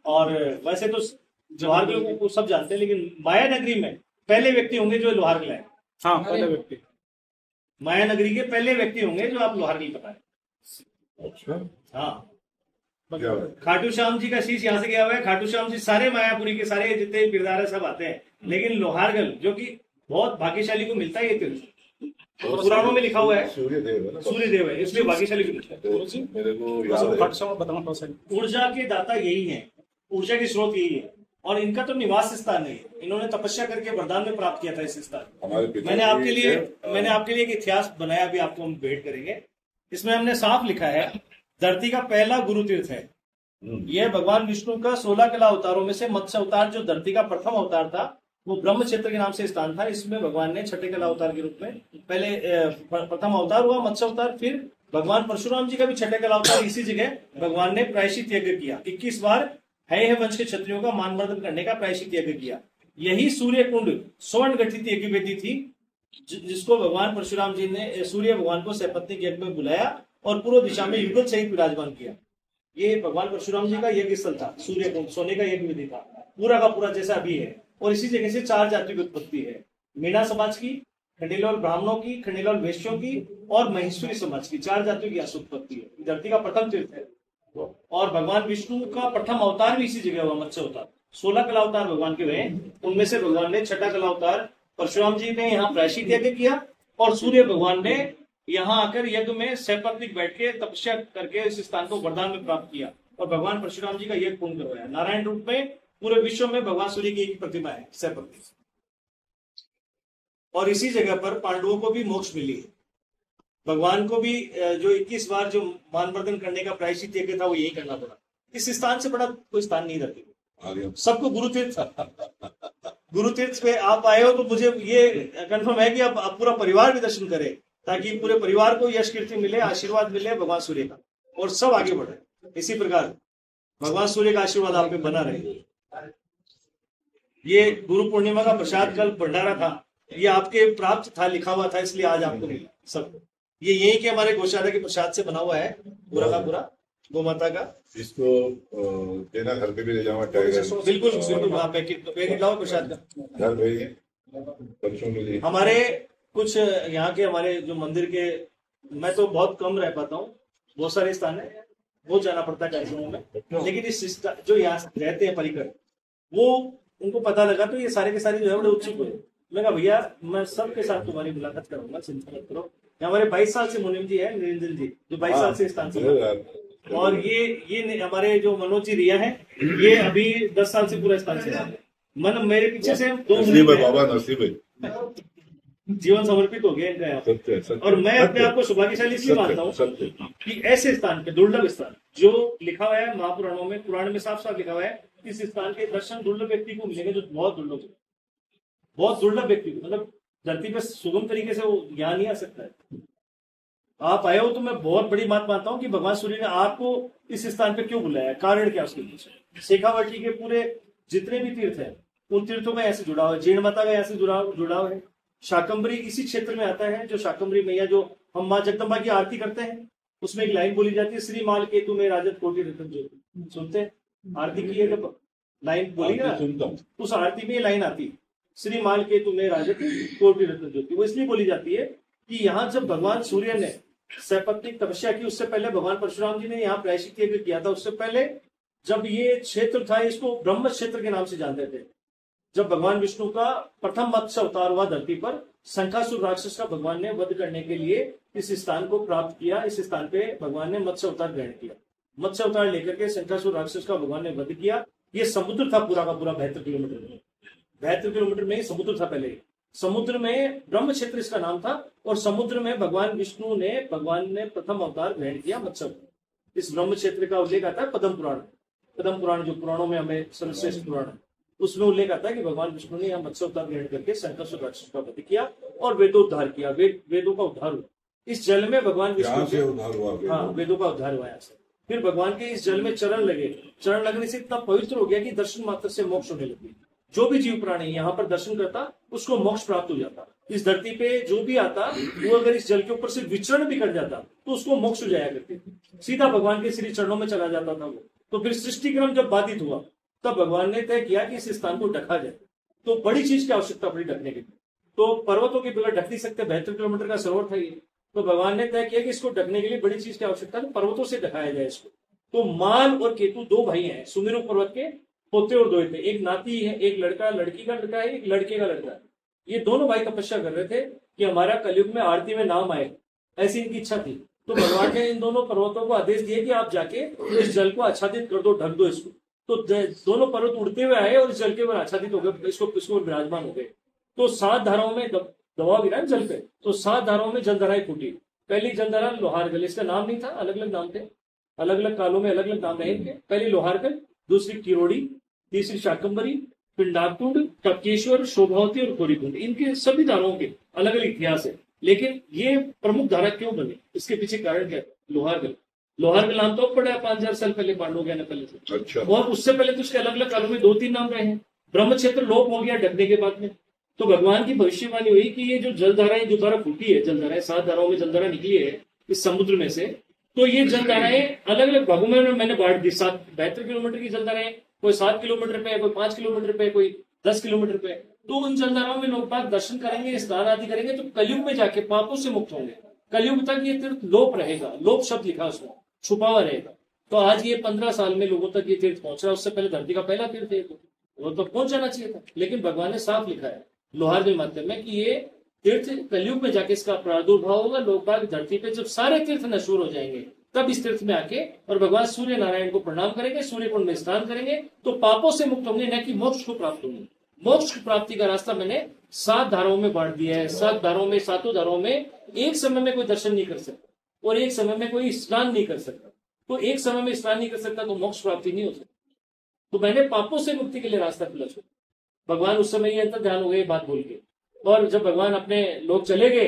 और वैसे तो लोहारगल को सब जानते हैं, लेकिन माया नगरी में पहले व्यक्ति होंगे जो लोहारगल है। हाँ, पहले व्यक्ति माया नगरी के पहले व्यक्ति होंगे जो आप लोहारगल बताएं। अच्छा, हाँ, क्या खाटू श्याम जी का शीश यहाँ से गया हुआ है। खाटू श्याम जी सारे मायापुरी के सारे जितने किरदार है सब आते हैं, लेकिन लोहारगल जो कि बहुत भाग्यशाली को मिलता है ये तीर्थ, पुराणों में लिखा हुआ है सूर्यदेव है ना? सूर्यदेव है, इसलिए भाग्यशाली को मिलता है। तो मेरे को याद है। बताना थोड़ा सा। ऊर्जा के दाता यही है, ऊर्जा के स्रोत यही है, और इनका तो निवास स्थान नहीं है। इन्होंने तपस्या करके वरदान में प्राप्त किया था इस स्थान। हमारे पिता मैंने जी आपके लिए एक इतिहास बनाया, अभी आपको हम भेंट करेंगे। इसमें हमने साफ लिखा है धरती का पहला गुरु तीर्थ है। यह भगवान विष्णु का 16 कला अवतारों में से मत्स्य अवतार जो धरती का प्रथम अवतार था, वो ब्रह्म क्षेत्र के नाम से स्थान था। इसमें भगवान ने छठे कला अवतार के रूप में पहले प्रथम अवतार हुआ मत्स्य अवतार। फिर भगवान परशुराम जी का भी छठे कला अवतार इसी जगह भगवान ने प्रायश्चित यज्ञ किया। 21 बार है वंश के क्षत्रियों का मानवर्धन करने का प्रायश्चित यज्ञ किया। यही सूर्य कुंड स्वर्ण गठित यज्ञ वेदी थी, जिसको भगवान परशुराम जी ने सूर्य भगवान को सपत्नीक यज्ञ में बुलाया और पूर्व दिशा में युगल सहित विराजमान किया। ये भगवान परशुराम जी का यज्ञ स्थल था, सूर्य कुंड सोने का यज्ञ वेदी था, पूरा का पूरा जैसा अभी है। और इसी जगह से 4 जातियों की उत्पत्ति है, मीना समाज की, खंडेलवाल ब्राह्मणों की, खंडेलवाल वैश्यों की और महेश्वरी समाज की 4 जातियों की यहाँ से उत्पत्ति है। धरती का प्रथम तीर्थ है, और भगवान विष्णु का प्रथम अवतार भी इसी जगह हुआ, मत्स्य अवतार। 16 कला अवतार भगवान के हुए, उनमें से भगवान ने छठा कला अवतार परशुराम जी ने यहाँ प्रायश्चित यज्ञ किया, और सूर्य भगवान ने यहाँ आकर यज्ञ में सपत्नीक बैठ के तपस्या करके इस स्थान को वरदान में प्राप्त किया, और भगवान परशुराम जी का यज्ञ पूर्ण करवाया। नारायण रूप में पूरे विश्व में भगवान सूर्य की एक प्रतिमा है सपत्नीक, और इसी जगह पर पांडवों को भी मोक्ष मिली है। भगवान को भी जो 21 बार जो मानवर्धन करने का प्रायश्चित यज्ञ था वो यही करना पड़ा। इस स्थान से बड़ा कोई स्थान नहीं रहती, सबको गुरु तीर्थ पे आप आए हो, तो मुझे ये कंफर्म है कि आप पूरा परिवार भी दर्शन करें, ताकि पूरे परिवार को यश कीर्ति मिले, आशीर्वाद मिले भगवान सूर्य का, और सब आगे बढ़े। इसी प्रकार भगवान सूर्य का आशीर्वाद आप पे बना रहे। ये गुरु पूर्णिमा का प्रसाद कल भंडारा था, ये आपके प्राप्त था, लिखा हुआ था, इसलिए आज आपको मिला सब। ये यही के हमारे गौशाला के प्रसाद से बना हुआ है, पूरा का पूरा गोमाता का। इसको देना, घर पे भी ले जाऊंगा। बिल्कुल बिल्कुल, पैकेट लाओ प्रसाद का, घर भेजिए बच्चों के लिए। हमारे कुछ यहाँ के हमारे जो मंदिर के, मैं तो बहुत कम रह पाता हूँ, बहुत सारे स्थान है, बहुत जाना पड़ता है कार्यक्रमों में, लेकिन इस जो यहाँ रहते हैं परिकर, वो उनको पता लगा तो ये सारे के सारे जो है बड़े उत्सुक हुए। मैं कहा भैया मैं सबके साथ तुम्हारी मुलाकात कराऊंगा, चिंता मत करो। हमारे 22 साल से मुनिम जी है, निरंजन जी, जो 22 साल से स्थान से, और ये हमारे जो मनोज जी रिया है, ये अभी 10 साल से पूरा स्थान से मन मेरे पीछे से 2 बाबा नसीब जीवन समर्पित हो गया इनका यहाँ। और मैं अपने आप को सौभाग्यशाली इसलिए मानता हूँ कि ऐसे स्थान पे, दुर्लभ स्थान जो लिखा हुआ है महापुराणों में, पुराण में साफ साफ लिखा हुआ है, इस स्थान के दर्शन दुर्लभ व्यक्ति को मिलेंगे, जो बहुत दुर्लभ है, बहुत दुर्लभ व्यक्ति को, मतलब धरती पे सुगम तरीके से वो ज्ञान नहीं आ सकता है। आप आए हो तो मैं बहुत बड़ी बात मानता हूँ कि भगवान सूर्य ने आपको इस स्थान पे क्यों बुलाया, कारण क्या उसके पीछे। शेखावटी के पूरे जितने भी तीर्थ है, उन तीर्थों में ऐसे जुड़ा हुआ है, जैन माता का ऐसे जुड़ा हुआ है। शाकंभरी इसी क्षेत्र में आता है, जो शाकंभरी मैया, जो हम माँ जगदम्बा की आरती करते हैं, उसमें एक लाइन बोली जाती है, श्री माल के तुम्हें राजत कोटि रतन ज्योति। सुनते हैं आरती की है, जब लाइन बोली ना, उस आरती में ये लाइन आती है, श्री माल के तुम्हें राजत कोटि रत्न ज्योति। वो इसलिए बोली जाती है कि यहाँ जब भगवान सूर्य ने सपत्नीक तपस्या की, उससे पहले भगवान परशुराम जी ने यहाँ प्रायश्चित यज्ञ किया था। उससे पहले जब ये क्षेत्र था, इसको ब्रह्म क्षेत्र के नाम से जानते थे। जब भगवान विष्णु का प्रथम मत्स्य अवतार हुआ धरती पर, शंखासुर राक्षस का भगवान ने वध करने के लिए इस स्थान को प्राप्त किया। इस स्थान पे भगवान ने मत्स्य अवतार ग्रहण किया। मत्स्य अवतार लेकर के शंखासुर राक्षस का भगवान ने वध किया। ये समुद्र था पूरा का पूरा 72 किलोमीटर में, 72 किलोमीटर में समुद्र था पहले। समुद्र में ब्रह्म क्षेत्र इसका नाम था, और समुद्र में भगवान विष्णु ने प्रथम अवतार ग्रहण किया मत्स्य अवतार। इस ब्रह्म क्षेत्र का उल्लेख आता है पद्म पुराण। पद्म पुराण जो पुराणों में हमें सर्वश्रेष्ठ पुराण है, उसमें उल्लेख आता है कि भगवान विष्णु ने यहाँ मत्स्य अवतार ग्रहण करके शंखासुर राक्षस का वध किया और वेदोद्धार किया। वेदों का उद्धार हुआ इस जल में। भगवान विष्णु से उद्धार हुआ, हाँ, वेदों का उद्धार हुआ यहाँ से। फिर भगवान के इस जल में चरण लगे, चरण लगने से इतना पवित्र हो गया कि दर्शन मात्र से मोक्ष होने लगी। जो भी जीव प्राणी यहाँ पर दर्शन करता, उसको मोक्ष प्राप्त हो जाता। इस धरती पे जो भी आता, वो अगर इस जल के ऊपर से विचरण भी कर जाता तो उसको मोक्ष हो जाया करते, सीधा भगवान के श्री चरणों में चला जाता था वो। तो फिर सृष्टि क्रम जब बाधित हुआ, तब भगवान ने तय किया कि इस स्थान को ढका जाए। तो बड़ी चीज की आवश्यकता पड़ी ढकने की। तो पर्वतों के बगैर ढक नहीं सकते, 72 किलोमीटर का सरोवर था ये। तो भगवान ने तय किया कि इसको ढकने के लिए बड़ी चीज की आवश्यकता है, पर्वतों से ढकाया जाए इसको। तो माल और केतु दो भाई हैं, सुमेरु पर्वत के पोते और दोहते। एक नाती है, एक लड़का लड़की का लड़का है, एक लड़के का लड़का है। ये दोनों भाई तपस्या कर रहे थे कि हमारा कलयुग में आरती में नाम आए, ऐसी इनकी इच्छा थी। तो भगवान ने इन दोनों पर्वतों को आदेश दिया कि आप जाके इस जल को आच्छादित कर दो, ढक दो इसको। तो दोनों पर्वत उड़ते हुए आए और इस जल के ऊपर आच्छादित हो गए, इसको विराजमान हो गए। तो 7 धाराओं में दबाव गिरा जल पे, तो 7 धाराओं में जलधाराएं फूटी। पहली जलधारा लोहारगल, इसका नाम नहीं था, अलग अलग नाम थे, अलग अलग कालों में अलग अलग नाम रहे इनके। पहली लोहारगल, दूसरी किरोड़ी, तीसरी शाकंभरी, पिंडाकुंड, टपकेश्वर, शोभावती और खोरीकुंड। इनके सभी धाराओं के अलग अलग इतिहास है, लेकिन ये प्रमुख धारा क्यों बनी, इसके पीछे कारण क्या है? लोहारगल। लोहारगल नाम तो पड़ा है 5000 साल पहले पांडवों के आने पहले से। अच्छा। और उससे पहले तो उसके अलग अलग कालों में 2-3 नाम रहे हैं। ब्रह्म क्षेत्र लोप हो गया ढकने के बाद में। तो भगवान की भविष्यवाणी हुई कि ये जो जलधाराएं, जो धारा फूटी है, जलधाराएं 7 धाराओं में जलधारा निकली है इस समुद्र में से, तो ये जलधाराएं अलग अलग भागों में मैंने बांट दी। 72 किलोमीटर की जलधाराएं, कोई 7 किलोमीटर पे, कोई 5 किलोमीटर पे, कोई 10 किलोमीटर पे। तो उन जलधाराओं में लोग बाग दर्शन करेंगे, स्नान आदि करेंगे, तो कलयुग में जाके पापों से मुक्त होंगे। कलयुग तक ये तीर्थ लोप रहेगा, लोप शब्द लिखा उसमें, छुपा हुआ रहेगा। तो आज ये 15 साल में लोगों तक ये तीर्थ पहुंच रहा है। उससे पहले धरती का पहला तीर्थ है, वो तो पहुंच जाना चाहिए था, लेकिन भगवान ने साफ लिखा है लोहारगल माध्यम में कि ये तीर्थ कलयुग में जाके इसका प्रादुर्भाव होगा। लोग बाग धरती पे जब सारे तीर्थ नशूर हो जाएंगे, तब इस तीर्थ में आके और भगवान सूर्य नारायण को प्रणाम करेंगे, सूर्य कुंड में स्नान करेंगे, तो पापों से मुक्त होंगे, न कि मोक्ष को प्राप्त होंगे। मोक्ष की प्राप्ति का रास्ता मैंने 7 धाराओं में बांट दिया है। 7 धाराओं में, 7 धाराओं में एक समय में कोई दर्शन नहीं कर सकता और एक समय में कोई स्नान नहीं कर सकता। तो एक समय में स्नान नहीं कर सकता तो मोक्ष प्राप्ति नहीं हो सकती। तो मैंने पापों से मुक्ति के लिए रास्ता खुला छोड़ा। भगवान उस समय ये अंतर ध्यान हो गए बात बोल के। और जब भगवान अपने लोग चले गए,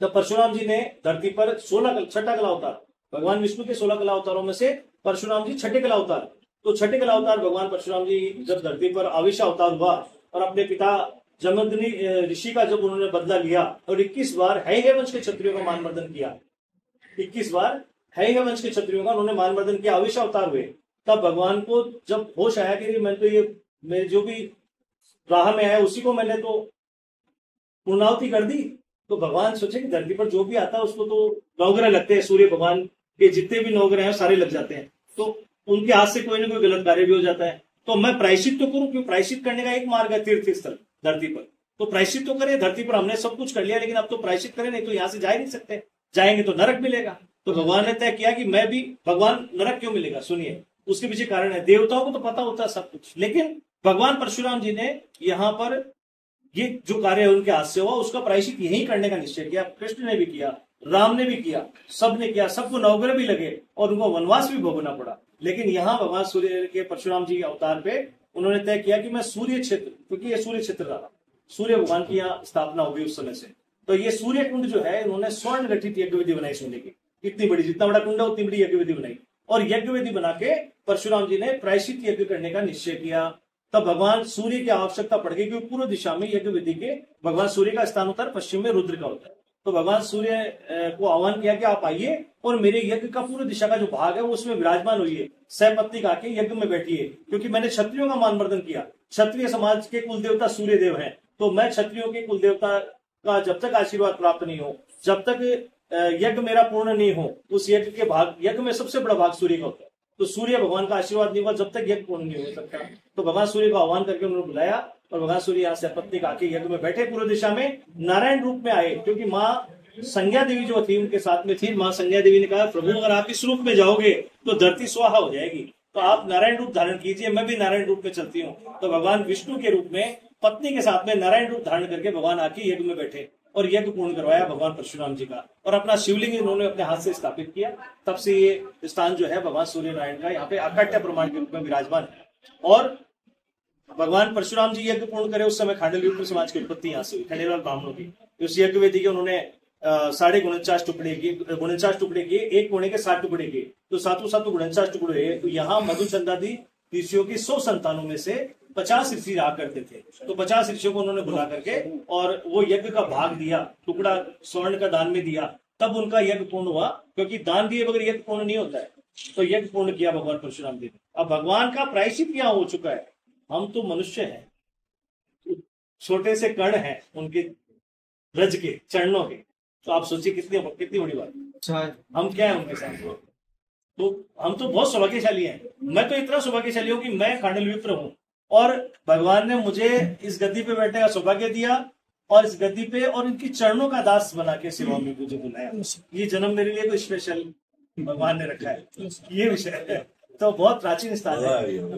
तब परशुराम जी ने धरती पर 6 कला अवतार, भगवान विष्णु के 16 कला अवतारों में से परशुराम जी 6ठे कला अवतार। तो 6ठे कला अवतार भगवान परशुराम जी जब धरती पर आविश अवतार हुआ और अपने पिता जमदग्नि ऋषि का जब उन्होंने बदला लिया और 21 बार है वंश के क्षत्रियों का मानवर्धन किया, 21 बार है वंश के क्षत्रियों का उन्होंने मानवर्धन किया, आविश अवतार हुए। तब भगवान को जब होश आया कि मैं तो ये मेरे जो भी राह में आया उसी को मैंने तो पूर्णाहुति कर दी। तो भगवान सोचे कि धरती पर जो भी आता है उसको तो नवग्रह लगते हैं, सूर्य भगवान के जितने भी नवग्रह हैं सारे लग जाते हैं, तो उनके हाथ से कोई ना कोई गलत कार्य भी हो जाता है। तो मैं प्रायश्चित तो करूं, क्यों? प्रायश्चित करने का एक मार्ग है तीर्थ स्थल धरती पर, तो प्रायश्चित तो करें। धरती पर हमने सब कुछ कर लिया, लेकिन अब तो प्रायश्चित करें, नहीं तो यहाँ से जा ही नहीं सकते, जाएंगे तो नरक मिलेगा। तो भगवान ने तय किया कि मैं भी, भगवान नरक क्यों मिलेगा सुनिए, उसके पीछे कारण है। देवताओं को तो पता होता है सब कुछ, लेकिन भगवान परशुराम जी ने यहाँ पर ये जो कार्य उनके हाथ से हुआ उसका प्रायश्चित यही करने का निश्चय किया। कृष्ण ने भी किया, राम ने भी किया, सबने किया, सबको नवग्रह भी लगे और उनको वनवास भी भोगना पड़ा। लेकिन यहाँ भगवान सूर्य के परशुराम जी के अवतार पे उन्होंने तय किया कि मैं सूर्य क्षेत्र, क्योंकि ये सूर्य क्षेत्र रहा, सूर्य भगवान की यहाँ स्थापना होगी उस समय से, तो ये सूर्य कुंड जो है उन्होंने स्वर्ण गठित यज्ञ विधि बनाई सोने की, इतनी बड़ी, जितना बड़ा कुंड है उतनी बड़ी यज्ञ विधि बनाई। और यज्ञ विधि बना के परशुराम जी ने प्रायश्चित यज्ञ करने का निश्चय किया। तब भगवान सूर्य की आवश्यकता पड़ गई, क्योंकि पूर्व दिशा में यज्ञ विधि के भगवान सूर्य का स्थान होता है, पश्चिम में रुद्र का होता है। तो भगवान सूर्य को आह्वान किया कि आप आइए और मेरे यज्ञ का पूर्व दिशा का जो भाग है वो उसमें विराजमान होइए, सहपत्नी का के यज्ञ में बैठिए, क्योंकि मैंने क्षत्रियों का मानवर्धन किया। क्षत्रिय समाज के कुल देवता सूर्य देव हैं, तो मैं क्षत्रियों के कुल देवता का जब तक आशीर्वाद प्राप्त नहीं हो, जब तक यज्ञ मेरा पूर्ण नहीं हो, उस यज्ञ के भाग, यज्ञ में सबसे बड़ा भाग सूर्य का होता है, तो सूर्य भगवान का आशीर्वाद नहीं हुआ जब तक यज्ञ पूर्ण नहीं हो सकता। तो भगवान सूर्य को आह्वान करके उन्होंने बुलाया और भगवान सूर्य यहाँ से पत्नी का आके यज्ञ में बैठे, पूर्व दिशा में नारायण रूप में आए, क्योंकि माँ संज्ञा देवी जो थी उनके साथ में थी। माँ संज्ञा देवी ने कहा, प्रभु अगर आप इस रूप में जाओगे तो धरती स्वाहा हो जाएगी, तो आप नारायण रूप धारण कीजिए, मैं भी नारायण रूप में चलती हूँ। तो भगवान विष्णु के रूप में पत्नी के साथ में नारायण रूप धारण करके भगवान आके यज्ञ में बैठे और यज्ञ पूर्ण करवाया भगवान परशुराम जी का, और अपना शिवलिंग इन्होंने अपने हाथ से स्थापित किया। तब से ये स्थान जो है भगवान सूर्य नारायण का यहाँ पे अकट्य प्रमाण के रूप में विराजमान है। और भगवान परशुराम जी यज्ञ पूर्ण करे उस समय खांडल समाज की उत्पत्ति यहाँ से हुई, खंडेलवाल ब्राह्मणों की। उस यज्ञ वेदी के उन्होंने 49.5 टुकड़े किए, 49 टुकड़े किए, एक कोने के 7 टुकड़े किए, तो 7 49 टुकड़े हुए। तो यहाँ मधुचंदादि ऋषियों की 100 संतानों में से 50 ऋषि रहा करते थे, तो 50 ऋषियों को उन्होंने बुला करके और वो यज्ञ का भाग दिया, टुकड़ा स्वर्ण का दान में दिया, तब उनका यज्ञ पूर्ण हुआ। क्योंकि दान दिए बगैर यज्ञ पूर्ण नहीं होता है, तो यज्ञ पूर्ण किया भगवान परशुराम जी ने। अब भगवान का प्रायश्चित यहाँ हो चुका है। हम तो मनुष्य हैं, छोटे से कण हैं उनके ब्रज के चरणों के, तो आप सोचिए कितनी बड़ी बात है। हम क्या है उनके साथ? तो हम तो बहुत सौभाग्यशाली हैं। मैं तो इतना सौभाग्यशाली हूं कि मैं खांडल विप्र हूं और भगवान ने मुझे इस गद्दी पे बैठने का सौभाग्य दिया और इस गद्दी पे और इनकी चरणों का दास बना के सेवा में मुझे बुलाया। ये जन्म मेरे लिए कोई स्पेशल भगवान ने रखा है, ये विषय है। तो बहुत प्राचीन स्थान है।